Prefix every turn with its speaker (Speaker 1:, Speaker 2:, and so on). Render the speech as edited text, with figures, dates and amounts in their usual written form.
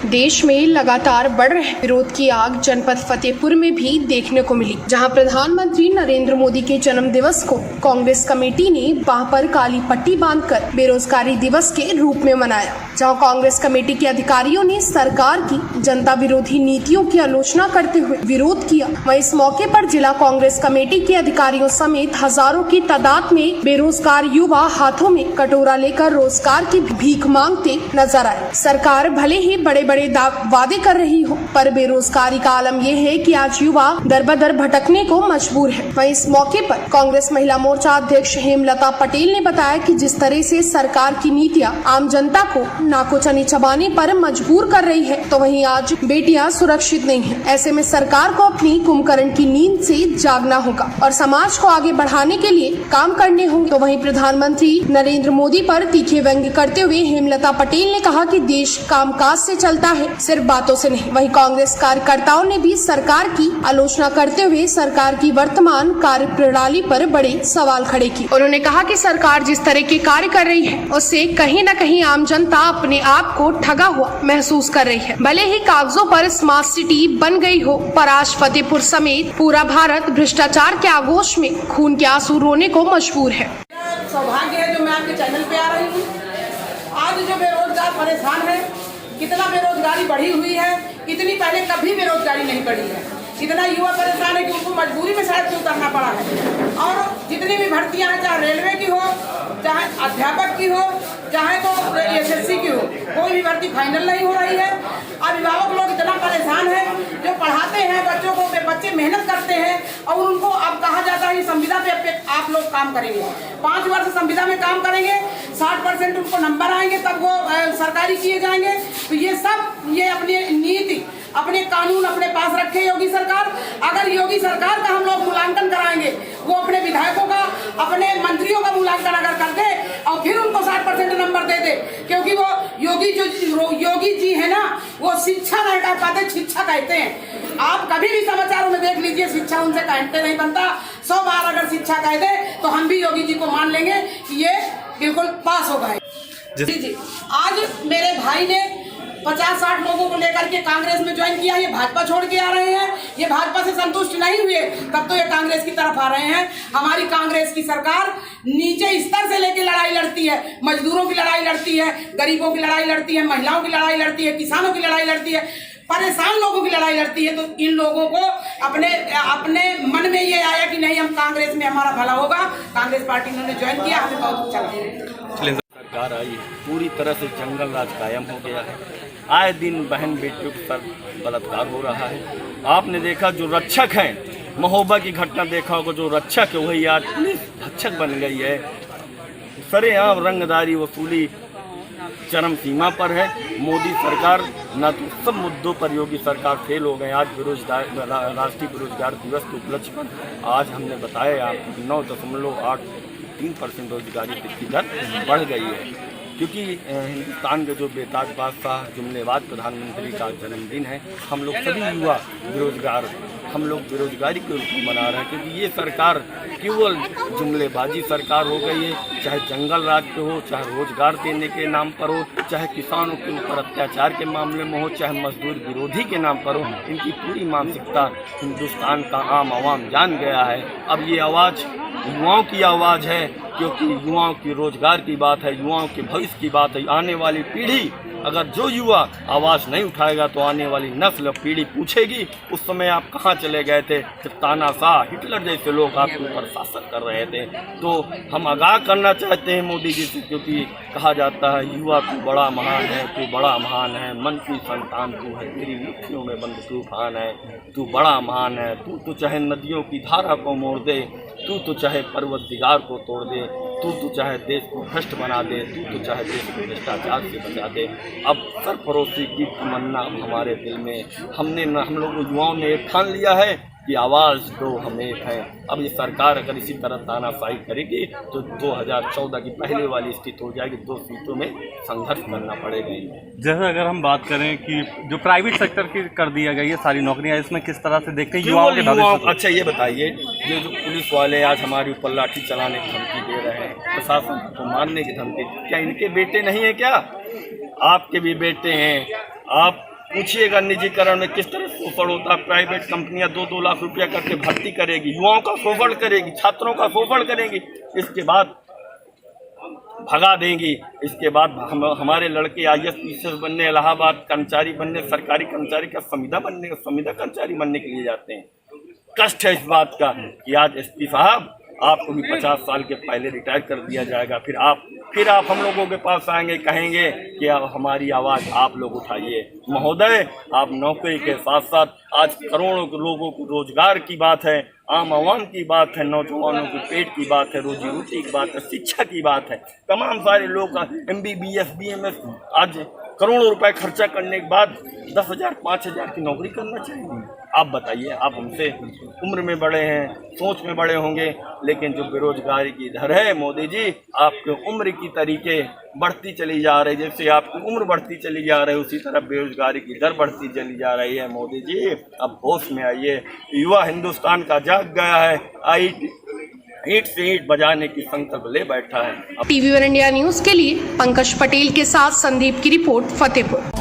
Speaker 1: देश में लगातार बढ़ रहे विरोध की आग जनपद फतेहपुर में भी देखने को मिली, जहां प्रधानमंत्री नरेंद्र मोदी के जन्म दिवस को कांग्रेस कमेटी ने बांह पर काली पट्टी बांधकर बेरोजगारी दिवस के रूप में मनाया। जहां कांग्रेस कमेटी के अधिकारियों ने सरकार की जनता विरोधी नीतियों की आलोचना करते हुए विरोध किया। वहीं इस मौके पर जिला कांग्रेस कमेटी के अधिकारियों समेत हजारों की तादाद में बेरोजगार युवा हाथों में कटोरा लेकर रोजगार की भीख मांगते नजर आए। सरकार भले ही बड़े बड़े वादे कर रही हो, पर बेरोजगारी का आलम यह है कि आज युवा दर बदर भटकने को मजबूर है। वहीं इस मौके पर कांग्रेस महिला मोर्चा अध्यक्ष हेमलता पटेल ने बताया कि जिस तरह से सरकार की नीतियां आम जनता को नाकोचनी चबाने पर मजबूर कर रही है, तो वहीं आज बेटियां सुरक्षित नहीं है। ऐसे में सरकार को अपनी कुंभकर्ण की नींद से जागना होगा और समाज को आगे बढ़ाने के लिए काम करने होंगे। तो वहीं प्रधानमंत्री नरेंद्र मोदी पर तीखे व्यंग्य करते हुए हेमलता पटेल ने कहा कि देश कामकाज से चलता है, सिर्फ बातों से नहीं। वहीं कांग्रेस कार्यकर्ताओं ने भी सरकार की आलोचना करते हुए सरकार की वर्तमान कार्य प्रणाली पर बड़े सवाल खड़े किए। उन्होंने कहा कि सरकार जिस तरह के कार्य कर रही है, उससे कहीं न कहीं आम जनता अपने आप को ठगा हुआ महसूस कर रही है। भले ही कागजों पर स्मार्ट सिटी बन गई हो, पर आज फतेहपुर समेत पूरा भारत भ्रष्टाचार के आगोश में खून के आंसू रोने को मजबूर है।
Speaker 2: सौभाग्य है जो मैं आपके चैनल पे आ रही हूँ। आज जो बेरोजगार परेशान है, कितना बेरोजगारी बढ़ी हुई है, इतनी पहले कभी बेरोजगारी नहीं बढ़ी है। इतना युवा परेशान है कि उनको मजबूरी में सड़क से उतरना पड़ा है। और जितनी भी भर्तियां हैं, चाहे रेलवे की हो, चाहे अध्यापक की हो, चाहे तो SSC की हो, कोई भी भर्ती फाइनल नहीं हो रही है। अभिभावक लोग इतना परेशान है, जो पढ़ाते हैं बच्चों को, बच्चे मेहनत करते हैं और उनको अब कहा जाता है संविदा पे आप लोग काम करेंगे, 5 वर्ष संविदा में काम करेंगे, 60% उनको नंबर आएंगे, तब वो सरकारी किए जाएंगे। तो ये सब ये अपनी नीति, अपने कानून अपने पास रखे योगी सरकार। अगर योगी सरकार का हम लोग मूल्यांकन कराएंगे, वो अपने विधायकों का, अपने मंत्रियों का मूल्यांकन अगर कर दे और फिर उनको 60% नंबर दे दे, क्योंकि वो योगी जी है ना, वो शिक्षा नहीं कह पाते, शिक्षा कहते हैं। आप कभी भी समाचारों में देख लीजिए, शिक्षा उनसे कहते नहीं बनता। 100 बार अगर शिक्षा कह दे तो हम भी योगी जी को मान लेंगे कि ये बिल्कुल पास हो गए। जी आज मेरे भाई ने 50-60 लोगों को लेकर के कांग्रेस में ज्वाइन किया। ये भाजपा छोड़ के आ रहे हैं, ये भाजपा से संतुष्ट नहीं हुए, तब तो ये कांग्रेस की तरफ आ रहे हैं। हमारी कांग्रेस की सरकार नीचे स्तर से लेकर लड़ाई लड़ती है, मजदूरों की लड़ाई लड़ती है, गरीबों की लड़ाई लड़ती है, महिलाओं की लड़ाई लड़ती है, किसानों की लड़ाई लड़ती है, परेशान लोगों की लड़ाई लड़ती है। तो इन लोगों को अपने मन में ये आया कि नहीं, हम कांग्रेस में हमारा भला होगा। कांग्रेस पार्टी इन्होंने ज्वाइन किया, हमें बहुत अच्छा लगा।
Speaker 3: सरकार आई, पूरी तरह से जंगल राज कायम हो गया है। आए दिन बहन बेटियों पर बलात्कार हो रहा है। आपने देखा जो रक्षक हैं, महोबा की घटना देखा होगा, जो रक्षक है वही आज पुलिस रक्षक बन गई है। सरेआम रंगदारी वसूली चरम सीमा पर है। मोदी सरकार न तो सब मुद्दों पर योगी सरकार फेल हो गए। आज राष्ट्रीय बेरोजगार दिवस के उपलक्ष्य पर आज हमने बताया आपको 9.83% रोजगारी की दर बढ़ गई है, क्योंकि हिंदुस्तान के जो बेताज बादशाह जुमलेबाज प्रधानमंत्री का जन्मदिन है। हम लोग सभी युवा बेरोजगार, हम लोग बेरोजगारी के रूप में मना रहे हैं, क्योंकि ये सरकार केवल जुमलेबाजी सरकार हो गई है। चाहे जंगल राज पे हो, चाहे रोजगार देने के नाम पर हो, चाहे किसानों के ऊपर अत्याचार के मामले में हो, चाहे मजदूर विरोधी के नाम पर हो, इनकी पूरी मानसिकता हिंदुस्तान का आम आवाम जान गया है। अब ये आवाज़ युवाओं की आवाज़ है, क्योंकि युवाओं की रोजगार की बात है, युवाओं के भविष्य की बात है। आने वाली पीढ़ी, अगर जो युवा आवाज़ नहीं उठाएगा तो आने वाली नस्ल पीढ़ी पूछेगी उस समय आप कहाँ चले गए थे, जब तानाशाह हिटलर जैसे लोग आपके ऊपर शासन कर रहे थे। तो हम आगाह करना चाहते हैं मोदी जी से, क्योंकि कहा जाता है युवा तू बड़ा महान है, तू बड़ा महान है, मन की संतान तू है, तेरी मुट्ठियों में बंद तूफान है, तू बड़ा महान है। तू तो चाहे नदियों की धारा को मोड़ दे, तू तो चाहे पर्वत दिगार को तोड़ दे, तू तो चाहे देश को भ्रष्ट बना दे, तू तो चाहे देश को भ्रष्टाचार से बचा दे। अब सरफरोशी की तमन्ना हमारे दिल में, हम लोग युवाओं ने एक ठान लिया है कि आवाज़ दो हम एक हैं। अब ये सरकार अगर इसी तरह तानाशाही करेगी तो 2014 की पहले वाली स्थिति हो जाएगी, 2 सीटों में संघर्ष करना पड़ेगा। जैसे
Speaker 4: अगर हम बात करें कि जो प्राइवेट सेक्टर की कर दिया गया ये सारी नौकरियां, इसमें किस तरह से देखते हैं युवाओं के भविष्य?
Speaker 3: अच्छा ये बताइए, जो पुलिस वाले आज हमारे ऊपर लाठी चलाने की धमकी दे रहे हैं, प्रशासन को मारने की धमकी, क्या इनके बेटे नहीं है? क्या आपके भी बेटे हैं? आप पूछिएगा निजीकरण में किस तरह शोषण होता है। प्राइवेट कंपनियां 2-2 लाख रुपया करके भर्ती करेगी, युवाओं का शोषण करेगी, छात्रों का शोषण करेगी, इसके बाद भगा देंगी। इसके बाद हमारे लड़के IAS PCS बनने, इलाहाबाद कर्मचारी बनने, सरकारी कर्मचारी का संविदा कर्मचारी बनने के लिए जाते हैं। कष्ट है इस बात का कि आज SP साहब आपको भी 50 साल के पहले रिटायर कर दिया जाएगा, फिर आप हम लोगों के पास आएंगे, कहेंगे कि अब हमारी आवाज़ आप लोग उठाइए। महोदय, आप नौकरी के साथ साथ आज करोड़ों लोगों को रोजगार की बात है, आम आवाम की बात है, नौजवानों के पेट की बात है, रोजी रोटी की बात है, शिक्षा की बात है। तमाम सारे लोग MBBS BMS आज करोड़ों रुपए खर्चा करने के बाद 10,000 5,000 की नौकरी करना चाहिए। आप बताइए, आप हमसे उम्र में बड़े हैं, सोच में बड़े होंगे, लेकिन जो बेरोजगारी की दर है मोदी जी, आपके उम्र की तरीके बढ़ती चली जा रही, जैसे आपकी उम्र बढ़ती चली जा रही है उसी तरह बेरोजगारी की दर बढ़ती चली जा रही है। मोदी जी अब होश में आइए, युवा हिंदुस्तान का जाग गया है, ईंट से ईंट बजाने की संकल्प ले बैठा है।
Speaker 1: TV1 इंडिया न्यूज के लिए पंकज पटेल के साथ संदीप की रिपोर्ट, फतेहपुर।